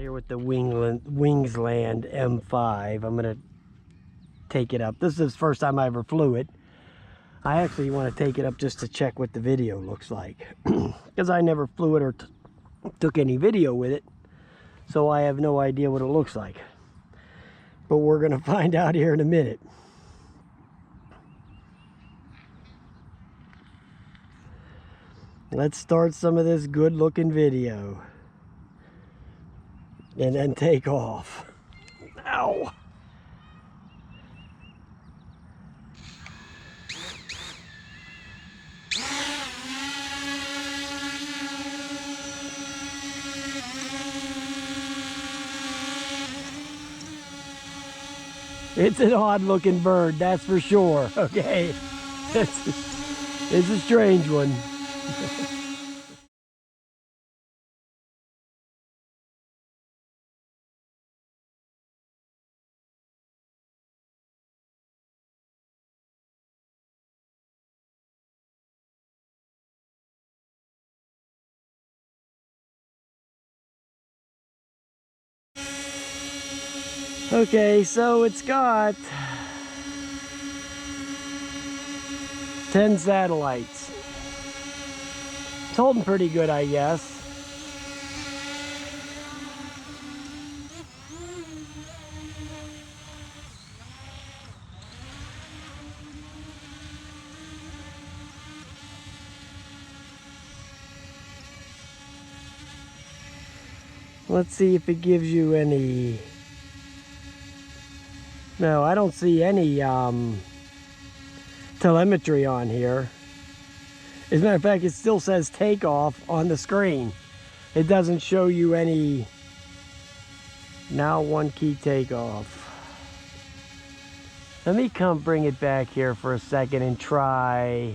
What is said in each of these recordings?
here with the Wingsland M5. I'm going to take it up. This is the first time I ever flew it. I actually want to take it up just to check what the video looks like. Because I never flew it or took any video with it. So I have no idea what it looks like. But we're going to find out here in a minute. Let's start some of this good looking video. And then take off. Ow! It's an odd looking bird, that's for sure, okay? It's a strange one. Okay, so it's got 10 satellites. It's holding pretty good, I guess. Let's see if it gives you any... No, I don't see any telemetry on here. As a matter of fact, it still says takeoff on the screen. It doesn't show you any now 1 key takeoff. Let me come bring it back here for a second and try.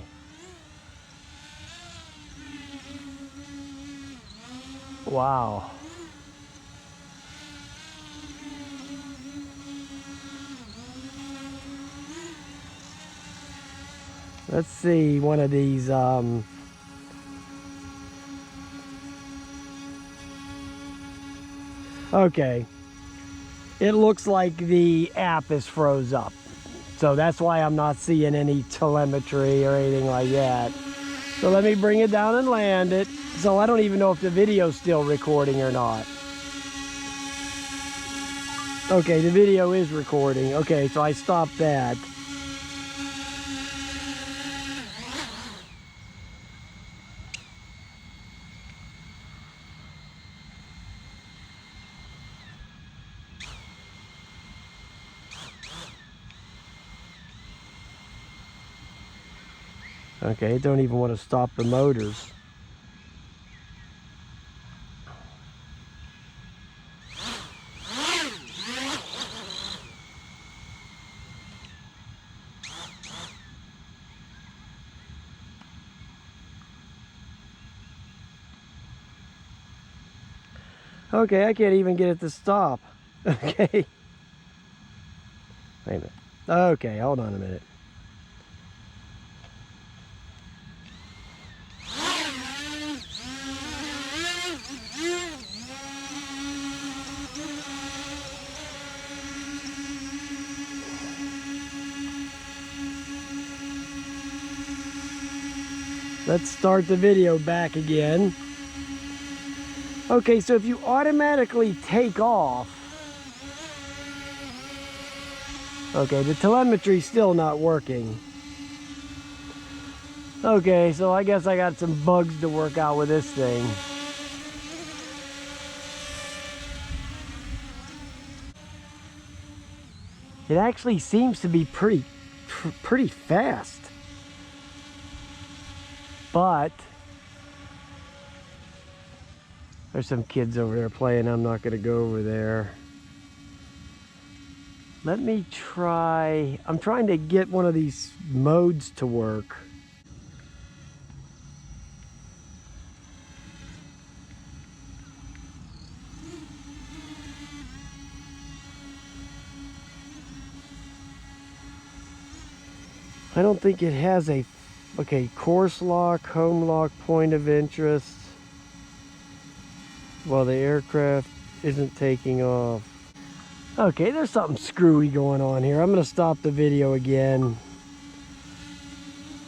Wow. Let's see one of these, okay. It looks like the app is froze up. So that's why I'm not seeing any telemetry or anything like that. So let me bring it down and land it. So I don't even know if the video's still recording or not. Okay, the video is recording. Okay, so I stopped that. Okay, don't even want to stop the motors. Okay, I can't even get it to stop. Okay. Wait a minute. Okay, hold on a minute. Let's start the video back again. Okay, so if you automatically take off, okay, the telemetry's still not working. Okay, so I guess I got some bugs to work out with this thing. It actually seems to be pretty fast. But there's some kids over there playing. I'm not going to go over there. Let me try. I'm trying to get one of these modes to work. I don't think it has a... Okay, course lock, home lock, point of interest. Well, the aircraft isn't taking off. Okay, there's something screwy going on here. I'm gonna stop the video again.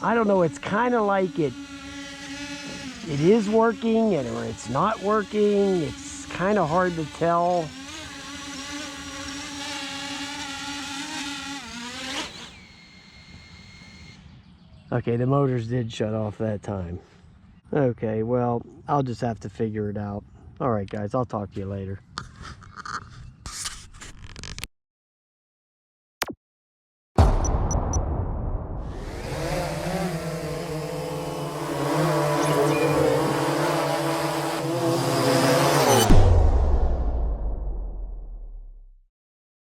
I don't know, it's kind of like it is working or it's not working. It's kind of hard to tell. Okay, the motors did shut off that time. Okay, well, I'll just have to figure it out. All right, guys, I'll talk to you later.